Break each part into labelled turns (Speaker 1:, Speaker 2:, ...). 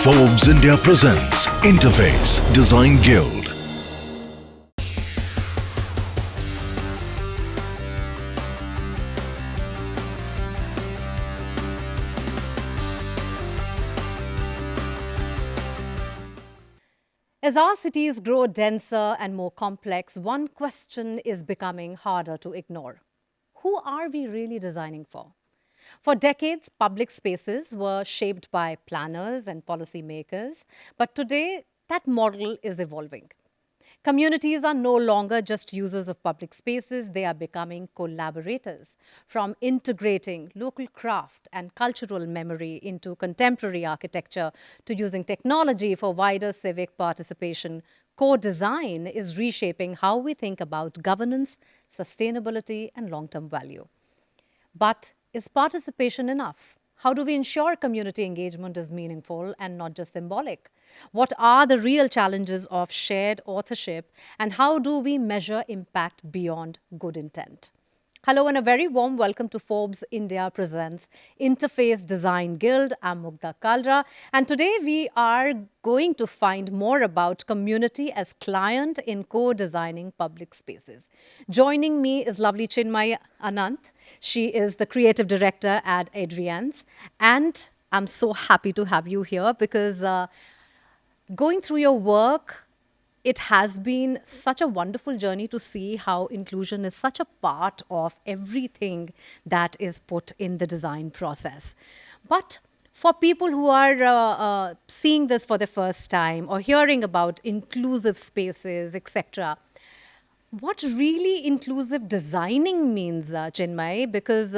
Speaker 1: Forbes India presents Interface Design Guild.
Speaker 2: As our cities grow denser and more complex, one question is becoming harder to ignore. Who are we really designing for? For decades, public spaces were shaped by planners and policymakers, but today that model is evolving. Communities are no longer just users of public spaces, they are becoming collaborators. From integrating local craft and cultural memory into contemporary architecture to using technology for wider civic participation, co-design is reshaping how we think about governance, sustainability, and long-term value. But is participation enough? How do we ensure community engagement is meaningful and not just symbolic? What are the real challenges of shared authorship, and how do we measure impact beyond good intent? Hello and a very warm welcome to Forbes India presents Interface Design Guild. I'm Mugdha Kalra, and today we are going to find more about community as client in co-designing public spaces. Joining me is lovely Chinmayee Anant. She is the creative director at Adrian's, and I'm so happy to have you here because going through your work, it has been such a wonderful journey to see how inclusion is such a part of everything that is put in the design process. But for people who are seeing this for the first time or hearing about inclusive spaces, etc., what really inclusive designing means, Chinmayee, because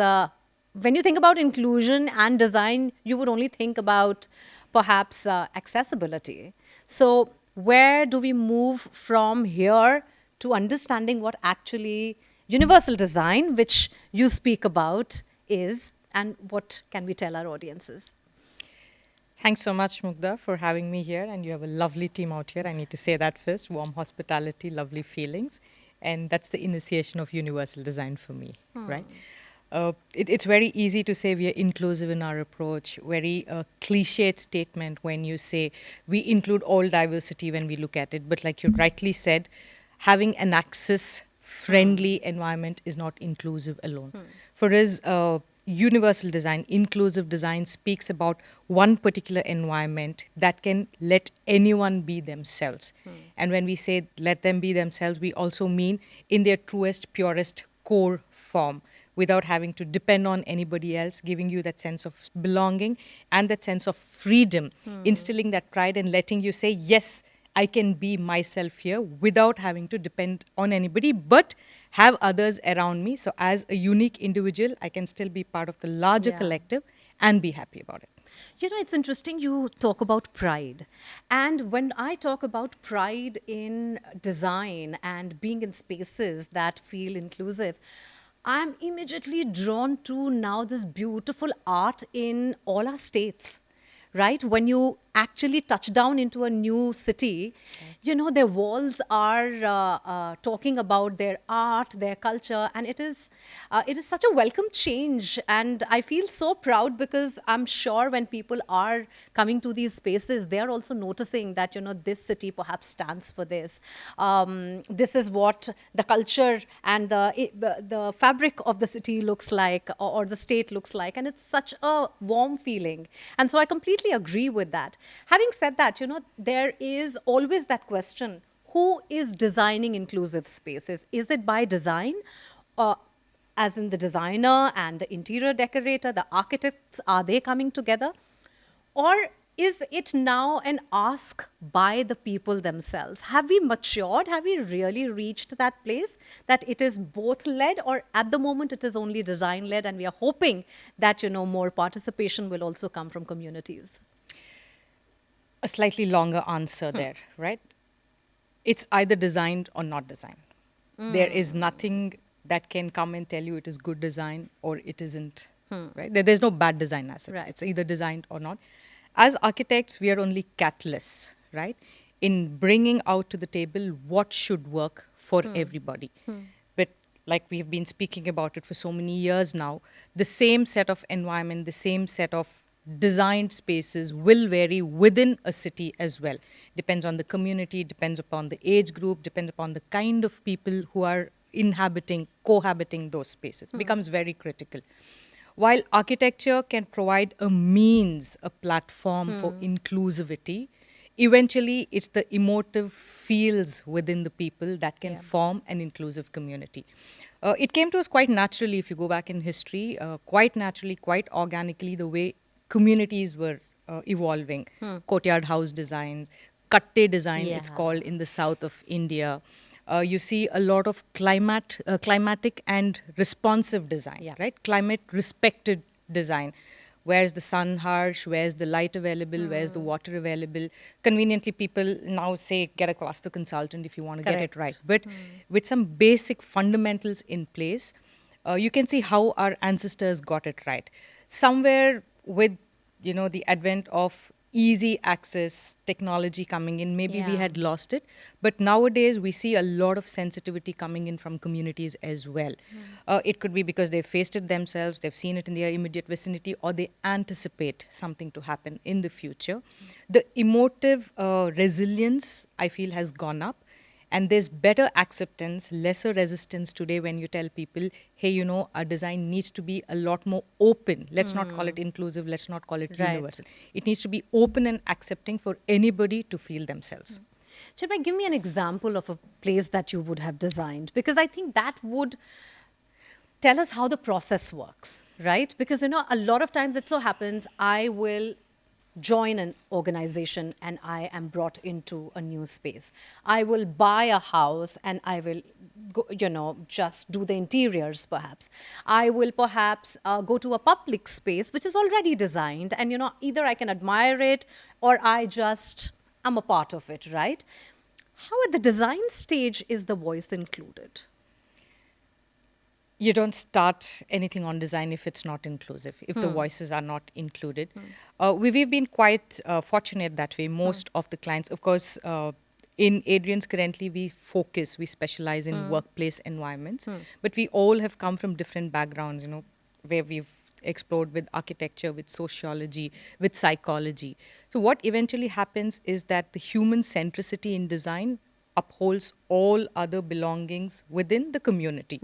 Speaker 2: when you think about inclusion and design, you would only think about perhaps accessibility. So where do we move from here to understanding what actually universal design, which you speak about, is, and what can we tell our audiences?
Speaker 3: Thanks so much, Mugdha, for having me here. And you have a lovely team out here. I need to say that first. Warm hospitality, lovely feelings. And that's the initiation of universal design for me, right? It's very easy to say we are inclusive in our approach. Very cliched statement when you say we include all diversity when we look at it. But like you rightly said, having an access-friendly environment is not inclusive alone. For us, universal design, inclusive design speaks about one particular environment that can let anyone be themselves. And when we say let them be themselves, we also mean in their truest, purest core form, without having to depend on anybody else, giving you that sense of belonging and that sense of freedom, instilling that pride and letting you say, yes, I can be myself here without having to depend on anybody, but have others around me. So as a unique individual, I can still be part of the larger collective and be happy about it.
Speaker 2: You know, it's interesting you talk about pride. And when I talk about pride in design and being in spaces that feel inclusive, I'm immediately drawn to now this beautiful art in all our states, right? When you actually touch down into a new city, you know, their walls are talking about their art, their culture, and it is such a welcome change. And I feel so proud because I'm sure when people are coming to these spaces, they are also noticing that, you know, this city perhaps stands for this. This is what the culture and the fabric of the city looks like, or the state looks like, and it's such a warm feeling. And so I completely agree with that. Having said that, you know, there is always that question, who is designing inclusive spaces? Is it by design, as in the designer and the interior decorator, the architects, are they coming together? Or is it now an ask by the people themselves? Have we matured? Have we really reached that place that it is both led, or at the moment it is only design led, and we are hoping that, you know, more participation will also come from communities?
Speaker 3: A slightly longer answer there, right? It's either designed or not designed. There is nothing that can come and tell you it is good design or it isn't, right? There's no bad design as such.
Speaker 2: Right.
Speaker 3: It's either designed or not. As architects, we are only catalysts, right? In bringing out to the table what should work for everybody. But like we've been speaking about it for so many years now, the same set of environment, the same set of designed spaces will vary within a city as well. Depends on the community, depends upon the age group, depends upon the kind of people who are cohabiting those spaces. Becomes very critical. While architecture can provide a means, a platform for inclusivity, eventually it's the emotive feels within the people that can form an inclusive community. It came to us quite naturally, if you go back in history, quite naturally, quite organically, the way communities were evolving. Courtyard house design, katte design, it's
Speaker 2: Yeah.
Speaker 3: called in the south of India. You see a lot of climatic and responsive design,
Speaker 2: Yeah.
Speaker 3: right? Climate respected design. Where's the sun harsh? Where's the light available? Where's the water available? Conveniently, people now say get a vastu consultant if you want to get it right.
Speaker 2: Correct.
Speaker 3: But with some basic fundamentals in place, you can see how our ancestors got it right. Somewhere with the advent of easy access technology coming in, maybe we
Speaker 2: Yeah.
Speaker 3: had lost it, but nowadays we see a lot of sensitivity coming in from communities as well. It could be because they've faced it themselves, they've seen it in their immediate vicinity, or they anticipate something to happen in the future. The emotive resilience, I feel, has gone up. And there's better acceptance, lesser resistance today when you tell people, hey, our design needs to be a lot more open. Let's not call it inclusive, let's not call it
Speaker 2: Right.
Speaker 3: universal. It needs to be open and accepting for anybody to feel themselves.
Speaker 2: Chinmayee, give me an example of a place that you would have designed, because I think that would tell us how the process works, right? Because, a lot of times it so happens I will join an organization and I am brought into a new space. I will buy a house and I will, just do the interiors perhaps. I will perhaps go to a public space which is already designed and, either I can admire it or I just am a part of it, right? How at the design stage is the voice included?
Speaker 3: You don't start anything on design if it's not inclusive, if the voices are not included. We've been quite fortunate that way. Most of the clients, of course, in Adrian's currently we specialize in workplace environments, but we all have come from different backgrounds, where we've explored with architecture, with sociology, with psychology. So what eventually happens is that the human centricity in design upholds all other belongings within the community.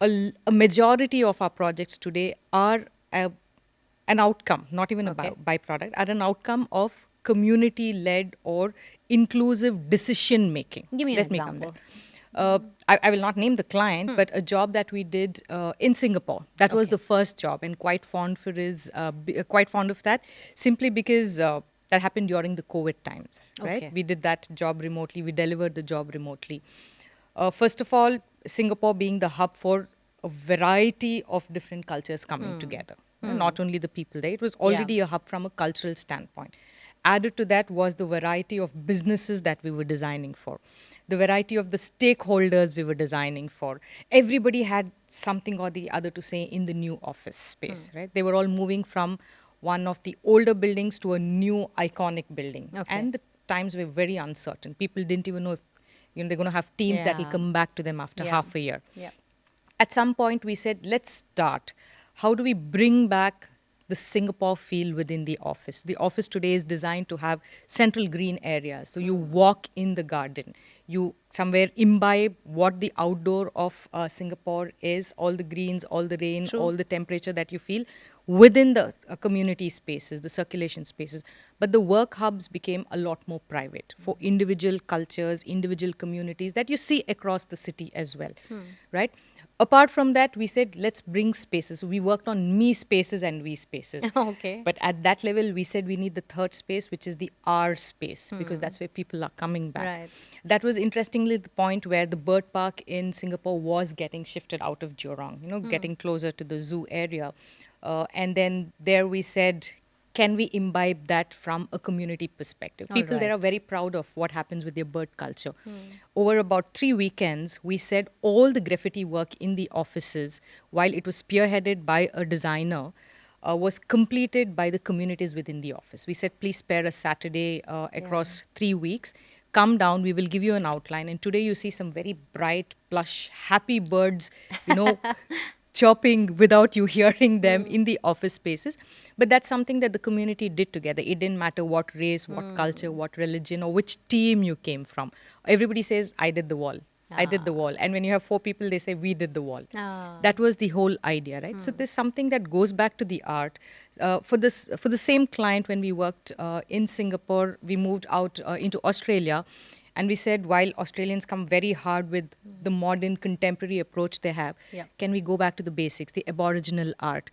Speaker 3: A majority of our projects today are an outcome, not even a
Speaker 2: Okay.
Speaker 3: byproduct, are an outcome of community-led or inclusive decision making.
Speaker 2: Give me an
Speaker 3: Let me come there.
Speaker 2: example.
Speaker 3: I will not name the client, but a job that we did in Singapore. That was
Speaker 2: Okay.
Speaker 3: the first job, and quite fond quite fond of that, simply because that happened during the COVID times. Right?
Speaker 2: Okay.
Speaker 3: We did that job remotely. We delivered the job remotely. First of all, Singapore being the hub for a variety of different cultures coming together. Not only the people there, it was already a hub from a cultural standpoint. Added to that was the variety of businesses that we were designing for, the variety of the stakeholders we were designing for. Everybody had something or the other to say in the new office space, right? They were all moving from one of the older buildings to a new iconic building.
Speaker 2: Okay.
Speaker 3: And the times were very uncertain. People didn't even know if they're going to have teams that will
Speaker 2: Yeah.
Speaker 3: come back to them after
Speaker 2: Yeah.
Speaker 3: half a year.
Speaker 2: Yeah.
Speaker 3: At some point, we said, let's start. How do we bring back the Singapore feel within the office? The office today is designed to have central green areas. So you walk in the garden. You somewhere imbibe what the outdoor of Singapore is, all the greens, all the rain,
Speaker 2: True.
Speaker 3: all the temperature that you feel within the community spaces, the circulation spaces. But the work hubs became a lot more private for individual cultures, individual communities that you see across the city as well, right? Apart from that, we said, let's bring spaces. We worked on me spaces and we spaces.
Speaker 2: Okay.
Speaker 3: But at that level, we said we need the third space, which is the R space, because that's where people are coming back.
Speaker 2: Right.
Speaker 3: That was interestingly the point where the bird park in Singapore was getting shifted out of Jurong, getting closer to the zoo area. And then there we said, can we imbibe that from a community perspective? People there are
Speaker 2: right.
Speaker 3: very proud of what happens with their bird culture. Over about 3 weekends, we said all the graffiti work in the offices, while it was spearheaded by a designer, was completed by the communities within the office. We said, please spare a Saturday across 3 weeks. Come down, we will give you an outline. And today you see some very bright, plush, happy birds, chirping without you hearing them in the office spaces. But that's something that the community did together. It didn't matter what race, what culture, what religion, or which team you came from. Everybody says, I did the wall. I did the wall. And when you have 4 people, they say, we did the wall. That was the whole idea, right? So there's something that goes back to the art. For the same client, when we worked in Singapore, we moved out into Australia. And we said, while Australians come very hard with the modern contemporary approach they have, can we go back to the basics, the Aboriginal art?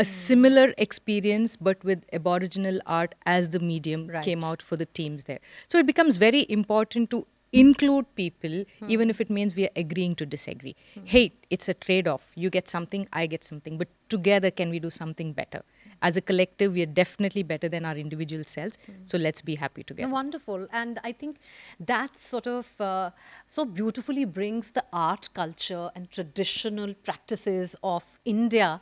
Speaker 3: A similar experience, but with Aboriginal art as the medium came out for the teams there. So it becomes very important to include people, even if it means we are agreeing to disagree. Hey, it's a trade-off. You get something, I get something. But together, can we do something better? As a collective, we are definitely better than our individual selves. So let's be happy together.
Speaker 2: Wonderful. And I think that sort of so beautifully brings the art, culture, and traditional practices of India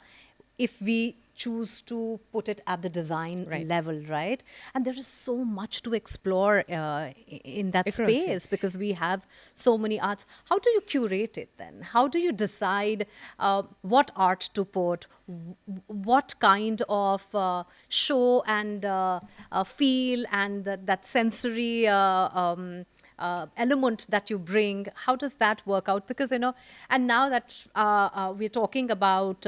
Speaker 2: if we choose to put it at the design level, right? And there is so much to explore in that space because we have so many arts. How do you curate it then? How do you decide what art to put, what kind of show and feel and that sensory element that you bring? How does that work out? Because, you know, and now that we're talking about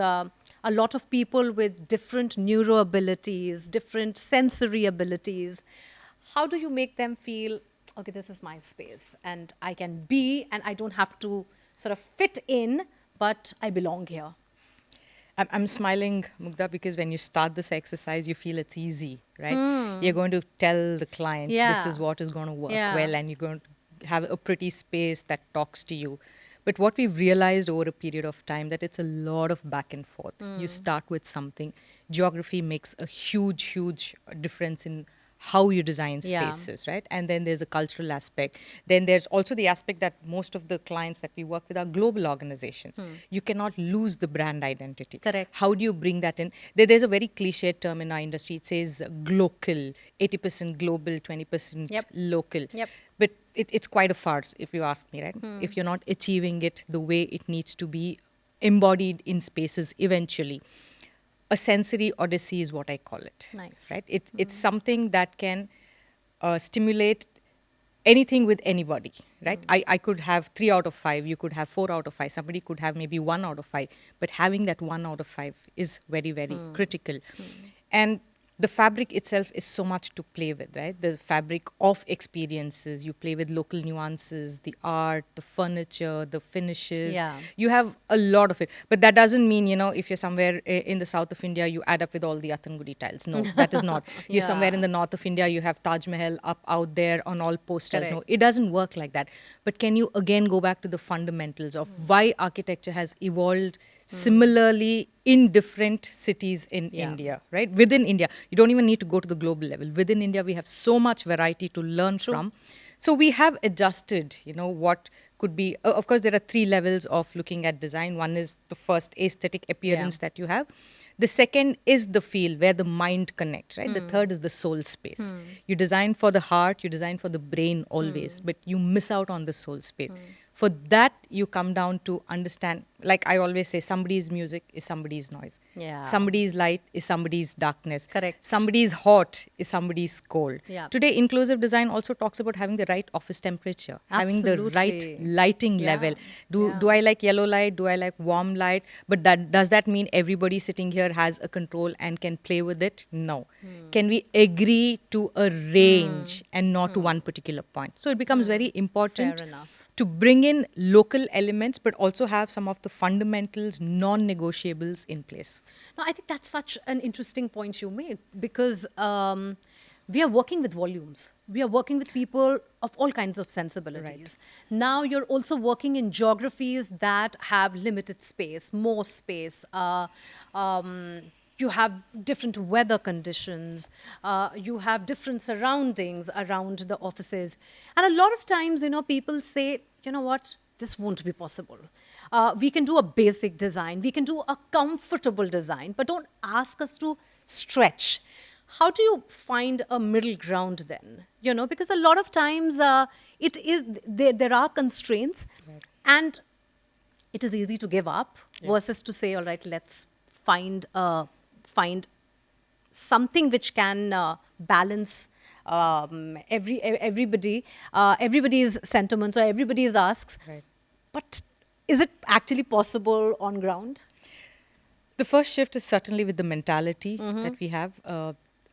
Speaker 2: a lot of people with different neuro abilities, different sensory abilities, how do you make them feel, okay, this is my space and I can be, and I don't have to sort of fit in, but I belong here?
Speaker 3: I'm smiling, Mugdha, because when you start this exercise, you feel it's easy, right? You're going to tell the client, this is what is going to work well, and you're going to have a pretty space that talks to you. But what we've realized over a period of time, that it's a lot of back and forth. You start with something. Geography makes a huge, huge difference in how you design spaces, right? And then there's a cultural aspect. Then there's also the aspect that most of the clients that we work with are global organizations. You cannot lose the brand identity.
Speaker 2: Correct.
Speaker 3: How do you bring that in? There's a very cliched term in our industry. It says glocal, 80% global, 20% local. But it's quite a farce, if you ask me, right? If you're not achieving it the way it needs to be embodied in spaces eventually. A sensory odyssey is what I call it.
Speaker 2: Nice.
Speaker 3: Right? It's something that can stimulate anything with anybody, right? I could have 3 out of 5, you could have 4 out of 5, somebody could have maybe 1 out of 5, but having that 1 out of 5 is very, very critical. And the fabric itself is so much to play with, right? The fabric of experiences. You play with local nuances, the art, the furniture, the finishes. You have a lot of it. But that doesn't mean, you know, if you're somewhere in the south of India, you add up with all the Atangudi tiles. No, that is not. You're somewhere in the north of India, you have Taj Mahal up out there on all posters. No, it doesn't work like that. But can you again go back to the fundamentals of why architecture has evolved similarly in different cities in India, right? Within India. You don't even need to go to the global level. Within India, we have so much variety to learn from. So we have adjusted, you know, what could be, of course, there are 3 levels of looking at design. One is the first aesthetic appearance that you have. The second is the feel where the mind connects, right? The third is the soul space. You design for the heart, you design for the brain always, but you miss out on the soul space. For that, you come down to understand, like I always say, somebody's music is somebody's noise. Somebody's light is somebody's darkness.
Speaker 2: Correct.
Speaker 3: Somebody's hot is somebody's cold.
Speaker 2: Yeah.
Speaker 3: Today, inclusive design also talks about having the right office temperature, having the right lighting level. Do I like yellow light? Do I like warm light? But does that mean everybody sitting here has a control and can play with it? No. Can we agree to a range and not to one particular point? So it becomes very important.
Speaker 2: Fair enough.
Speaker 3: To bring in local elements, but also have some of the fundamentals, non-negotiables in place.
Speaker 2: No, I think that's such an interesting point you made because we are working with volumes. We are working with people of all kinds of sensibilities. Now you're also working in geographies that have limited space, more space. You have different weather conditions. You have different surroundings around the offices. And a lot of times, you know, people say, you know what, this won't be possible. We can do a basic design. We can do a comfortable design, but don't ask us to stretch. How do you find a middle ground then? You know, because a lot of times there are constraints and it is easy to give up versus to say, all right, let's find find something which can balance everybody's sentiments or everybody's asks.
Speaker 3: Right.
Speaker 2: But is it actually possible on ground?
Speaker 3: The first shift is certainly with the mentality that we have.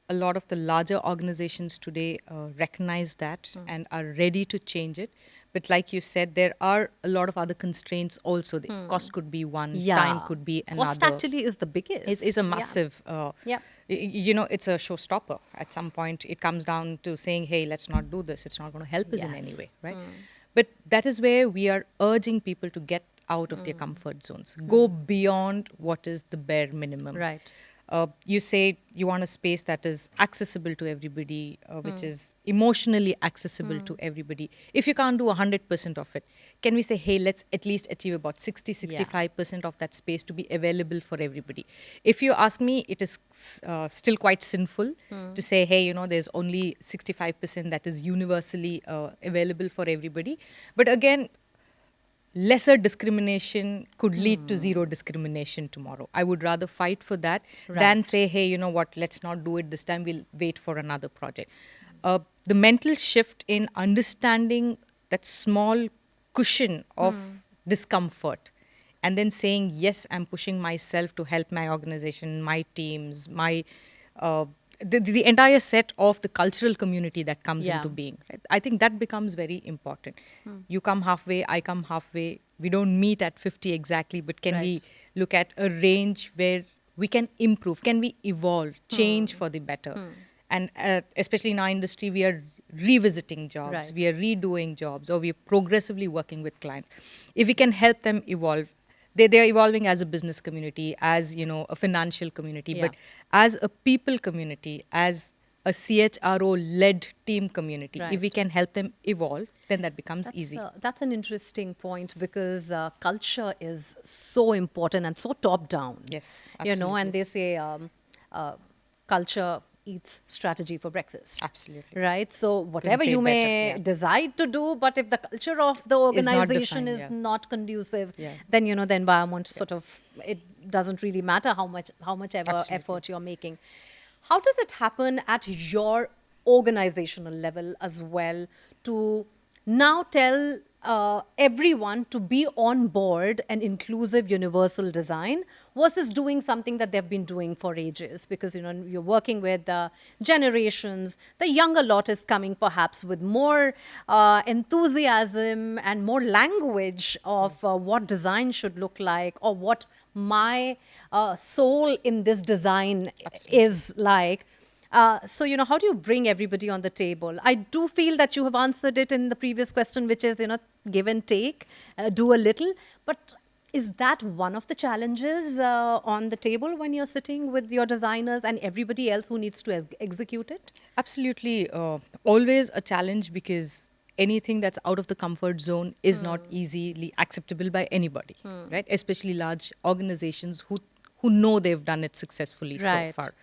Speaker 3: A lot of the larger organizations today recognize that and are ready to change it. But like you said, there are a lot of other constraints also. The cost could be one, time could be
Speaker 2: Cost
Speaker 3: another.
Speaker 2: actually is the biggest.
Speaker 3: Is a
Speaker 2: Yeah.
Speaker 3: massive,
Speaker 2: Yeah.
Speaker 3: you know, it's a showstopper. At some point, it comes down to saying, hey, let's not do this. It's not going to help us in any
Speaker 2: Yes.
Speaker 3: way, right? But that is where we are urging people to get out of their comfort zones, go beyond what is the bare minimum.
Speaker 2: Right.
Speaker 3: You say you want a space that is accessible to everybody, which is emotionally accessible to everybody. If you can't do 100% of it, can we say, hey, let's at least achieve about 60, 65% of that space to be available for everybody? If you ask me, it is still quite sinful to say, hey, you know, there's only 65% that is universally available for everybody. But again, lesser discrimination could lead to zero discrimination tomorrow. I would rather fight for that than say, hey, you know what, let's not do it this time, we'll wait for another project. The mental shift in understanding that small cushion of discomfort and then saying, yes, I'm pushing myself to help my organization, my teams, my the entire set of the cultural community that comes
Speaker 2: Yeah.
Speaker 3: into being. Right? I think that becomes very important. You come halfway, I come halfway. We don't meet at 50 exactly, but can we
Speaker 2: Right.
Speaker 3: look at a range where we can improve? Can we evolve, change for the better? And especially in our industry, we are revisiting jobs,
Speaker 2: Right.
Speaker 3: we are redoing jobs, or we are progressively working with clients. If we can help them evolve, they are evolving as a business community, as you know, a financial community,
Speaker 2: Yeah.
Speaker 3: but as a people community, as a CHRO-led team community. If we
Speaker 2: Right.
Speaker 3: can help them evolve, then that becomes easy.
Speaker 2: That's an interesting point because culture is so important and so top down.
Speaker 3: Yes,
Speaker 2: You know,
Speaker 3: absolutely.
Speaker 2: and they say culture eats strategy for breakfast.
Speaker 3: Absolutely.
Speaker 2: Right. So whatever
Speaker 3: say
Speaker 2: you
Speaker 3: it
Speaker 2: may
Speaker 3: better, yeah.
Speaker 2: decide to do, but if the culture of the
Speaker 3: Is not
Speaker 2: organization
Speaker 3: defined,
Speaker 2: is
Speaker 3: yeah.
Speaker 2: not conducive,
Speaker 3: Yeah.
Speaker 2: then you know the environment sort of, it doesn't really matter how much ever
Speaker 3: Absolutely.
Speaker 2: effort you're making. How does it happen at your organizational level as well to now tell everyone to be on board an inclusive universal design versus doing something that they've been doing for ages? Because you know you're working with generations. The younger lot is coming perhaps with more enthusiasm and more language of what design should look like, or what my soul in this design is like. So, you know, how do you bring everybody on the table? I do feel that you have answered it in the previous question, which is, you know, give and take, do a little. But is that one of the challenges on the table when you're sitting with your designers and everybody else who needs to execute it?
Speaker 3: Absolutely. Always a challenge, because anything that's out of the comfort zone is not easily acceptable by anybody, right? Especially large organizations who know they've done it successfully so
Speaker 2: Right.
Speaker 3: far.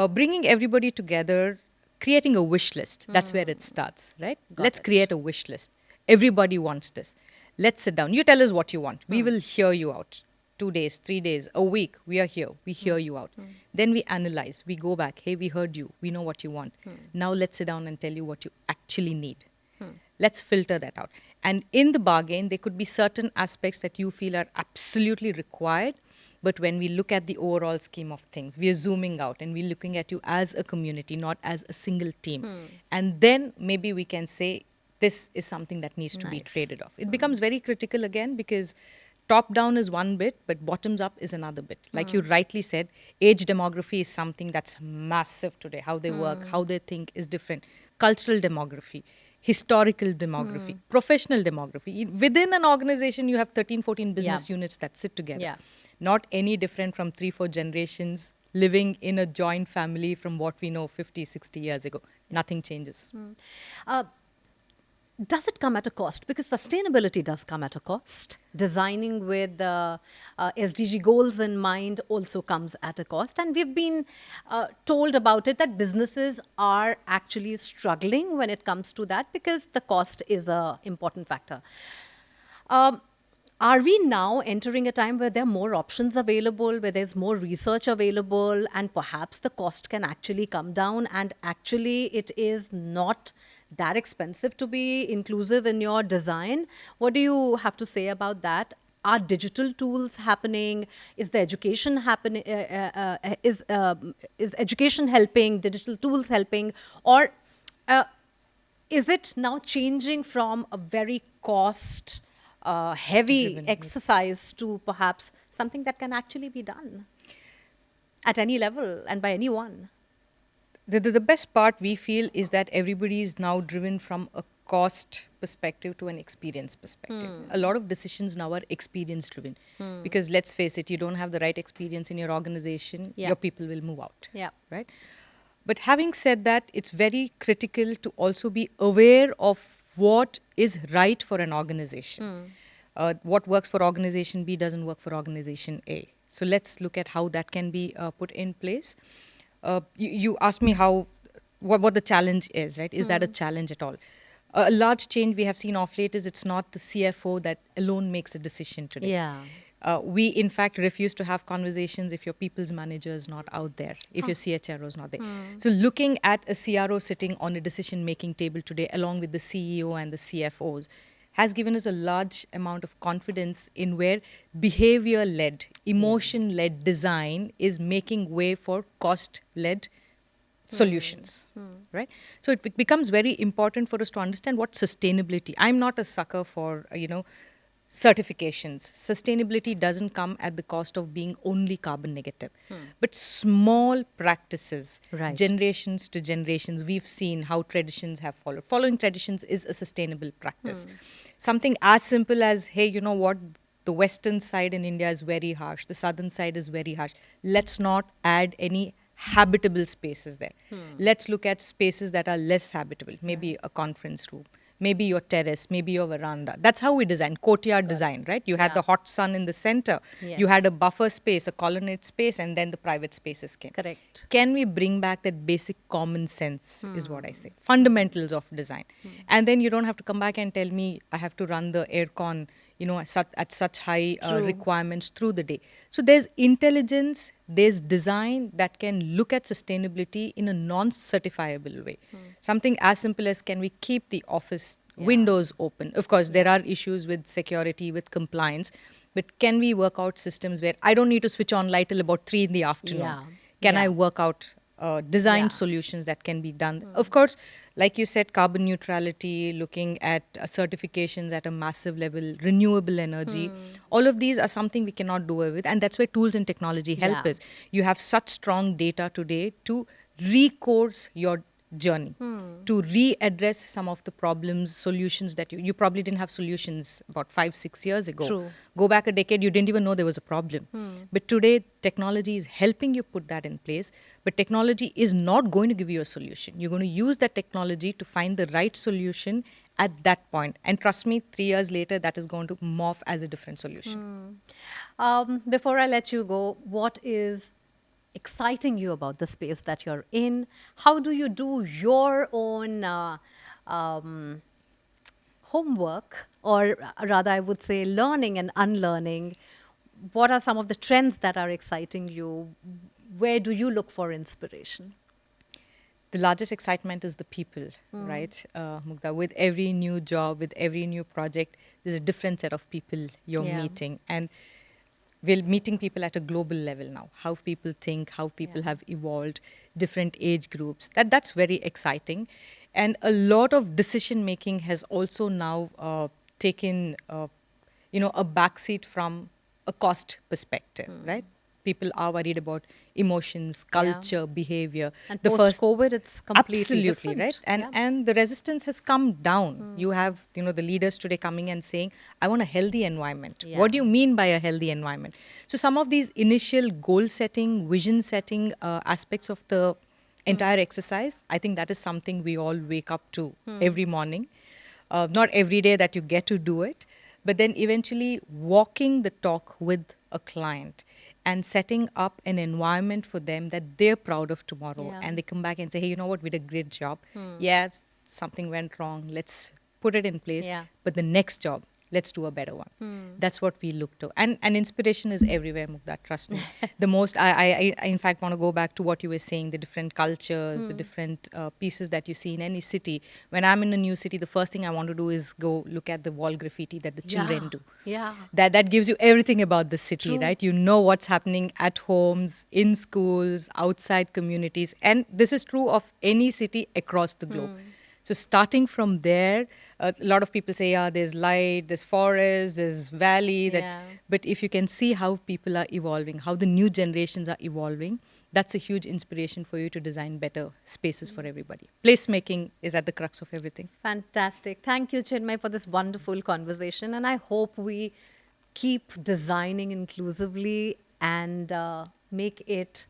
Speaker 3: Bringing everybody together, creating a wish list. That's where it starts, right? Let's
Speaker 2: it.
Speaker 3: create a wish list. Everybody wants this. Let's sit down. You tell us what you want. We will hear you out. 2 days, 3 days, a week. We are here. We hear you out. Then we analyze. We go back. Hey, we heard you. We know what you want. Now let's sit down and tell you what you actually need. Let's filter that out. And in the bargain, there could be certain aspects that you feel are absolutely required. But when we look at the overall scheme of things, we are zooming out and we're looking at you as a community, not as a single team. And then maybe we can say, this is something that needs to be traded off. It becomes very critical again, because top down is one bit, but bottoms up is another bit. Like you rightly said, age demography is something that's massive today. How they work, how they think is different. Cultural demography, historical demography, professional demography. Within an organization, you have 13, 14 business units that sit together.
Speaker 2: Yeah.
Speaker 3: Not any different from 3, 4 generations living in a joint family from what we know 50, 60 years ago. Nothing changes.
Speaker 2: Does it come at a cost? Because sustainability does come at a cost. Designing with SDG goals in mind also comes at a cost. And we've been told about it that businesses are actually struggling when it comes to that, because the cost is an important factor. Are we now entering a time where there are more options available, where there's more research available, and perhaps the cost can actually come down, and actually it is not that expensive to be inclusive in your design? What do you have to say about that? Are digital tools happening? Is the education happening? Is education helping? Digital tools helping? Or uh, is it now changing from a very cost heavy
Speaker 3: Driven, yes.
Speaker 2: exercise to perhaps something that can actually be done at any level and by anyone?
Speaker 3: The best part we feel is that everybody is now driven from a cost perspective to an experience perspective. A lot of decisions now are experience driven because let's face it, you don't have the right experience in your organization,
Speaker 2: Yeah.
Speaker 3: your people will move out.
Speaker 2: Yeah.
Speaker 3: Right? But having said that, it's very critical to also be aware of what is right for an organization. What works for organization B doesn't work for organization A. So let's look at how that can be put in place. You asked me what the challenge is, right? Is that a challenge at all? A large change we have seen off late is it's not the CFO that alone makes a decision today.
Speaker 2: Yeah.
Speaker 3: We, in fact, refuse to have conversations if your people's manager is not out there, if your CHRO is not there. So looking at a CRO sitting on a decision-making table today, along with the CEO and the CFOs, has given us a large amount of confidence in where behavior-led, emotion-led design is making way for cost-led solutions, right? So it becomes very important for us to understand what sustainability. I'm not a sucker for certifications. Sustainability doesn't come at the cost of being only carbon negative, but small practices,
Speaker 2: Right.
Speaker 3: generations to generations. We've seen how traditions have followed. Following traditions is a sustainable practice. Something as simple as, hey, you know what? The western side in India is very harsh. The southern side is very harsh. Let's not add any habitable spaces there. Let's look at spaces that are less habitable, maybe a conference room, maybe your terrace, maybe your veranda. That's how we design courtyard design, right? You had
Speaker 2: Yeah.
Speaker 3: the hot sun in the center, you had
Speaker 2: Yes.
Speaker 3: a buffer space, a colonnade space, and then the private spaces came.
Speaker 2: Correct.
Speaker 3: Can we bring back that basic common sense, is what I say. Fundamentals of design. And then you don't have to come back and tell me I have to run the aircon, at such high
Speaker 2: True.
Speaker 3: requirements through the day. So there's intelligence, there's design that can look at sustainability in a non-certifiable way. Something as simple as, can we keep the office windows open? Of course, there are issues with security, with compliance, but can we work out systems where I don't need to switch on light till about 3 in the afternoon?
Speaker 2: Yeah.
Speaker 3: Can
Speaker 2: Yeah.
Speaker 3: I work out designed
Speaker 2: Yeah.
Speaker 3: solutions that can be done? Of course, like you said, carbon neutrality, looking at certifications at a massive level, renewable energy, all of these are something we cannot do away with. And that's where tools and technology help
Speaker 2: Yeah.
Speaker 3: us. You have such strong data today to recourse your journey, to readdress some of the problems, solutions that you probably didn't have solutions about 5-6 years ago.
Speaker 2: True.
Speaker 3: Go back a decade, you didn't even know there was a problem. But today, technology is helping you put that in place. But technology is not going to give you a solution. You're going to use that technology to find the right solution at that point. And trust me, 3 years later, that is going to morph as a different solution.
Speaker 2: Before I let you go, what is exciting you about the space that you're in? How do you do your own um, homework, or rather, I would say learning and unlearning? What are some of the trends that are exciting you? Where do you look for inspiration?
Speaker 3: The largest excitement is the people, right, Mugdha? With every new job, with every new project, there's a different set of people you're
Speaker 2: Yeah.
Speaker 3: meeting. And we're meeting people at a global level now. How people think, how people
Speaker 2: Yeah.
Speaker 3: have evolved, different age groups. That's very exciting. And a lot of decision making has also now taken, a backseat from a cost perspective, right? People are worried about emotions, culture, behavior.
Speaker 2: And
Speaker 3: The first
Speaker 2: post-COVID, it's completely
Speaker 3: absolutely
Speaker 2: different.
Speaker 3: right, and
Speaker 2: Yeah.
Speaker 3: and the resistance has come down. You have the leaders today coming and saying, I want a healthy environment.
Speaker 2: Yeah.
Speaker 3: What do you mean by a healthy environment? So some of these initial goal setting, vision setting aspects of the entire exercise, I think that is something we all wake up to every morning. Not every day that you get to do it, but then eventually walking the talk with a client and setting up an environment for them that they're proud of tomorrow.
Speaker 2: Yeah.
Speaker 3: And they come back and say, hey, you know what, we did a great job. Yeah, something went wrong. Let's put it in place.
Speaker 2: Yeah.
Speaker 3: But the next job, let's do a better one. That's what we look to. And inspiration is everywhere, Mugdha, trust me. The most, I in fact want to go back to what you were saying, the different cultures, the different pieces that you see in any city. When I'm in a new city, the first thing I want to do is go look at the wall graffiti that the children do.
Speaker 2: Yeah.
Speaker 3: That gives you everything about the city,
Speaker 2: True.
Speaker 3: right? You know what's happening at homes, in schools, outside communities. And this is true of any city across the globe. So starting from there, a lot of people say, yeah, there's light, there's forest, there's valley.
Speaker 2: Yeah.
Speaker 3: But if you can see how people are evolving, how the new generations are evolving, that's a huge inspiration for you to design better spaces for everybody. Placemaking is at the crux of everything.
Speaker 2: Fantastic. Thank you, Chinmayee, for this wonderful conversation. And I hope we keep designing inclusively and make it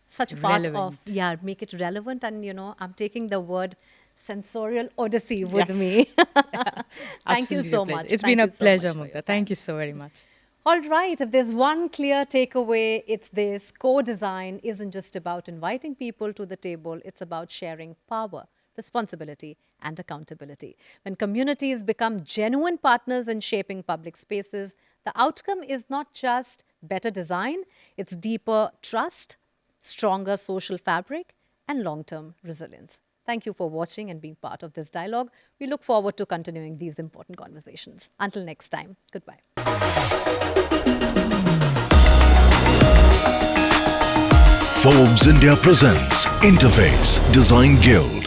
Speaker 2: such a part
Speaker 3: Relevant.
Speaker 2: of, make it relevant. And, I'm taking the word sensorial odyssey with
Speaker 3: Yes.
Speaker 2: me. Thank you
Speaker 3: Absolutely
Speaker 2: so
Speaker 3: a pleasure.
Speaker 2: much.
Speaker 3: It's
Speaker 2: Thank
Speaker 3: been a
Speaker 2: you so
Speaker 3: pleasure,
Speaker 2: much for your
Speaker 3: Mugdha. Thank
Speaker 2: time.
Speaker 3: you so very much.
Speaker 2: All right, if there's one clear takeaway, it's this: co-design isn't just about inviting people to the table, it's about sharing power, responsibility, and accountability. When communities become genuine partners in shaping public spaces, the outcome is not just better design, it's deeper trust, stronger social fabric, and long-term resilience. Thank you for watching and being part of this dialogue. We look forward to continuing these important conversations. Until next time, goodbye.
Speaker 1: Forbes India presents Interface Design Guild.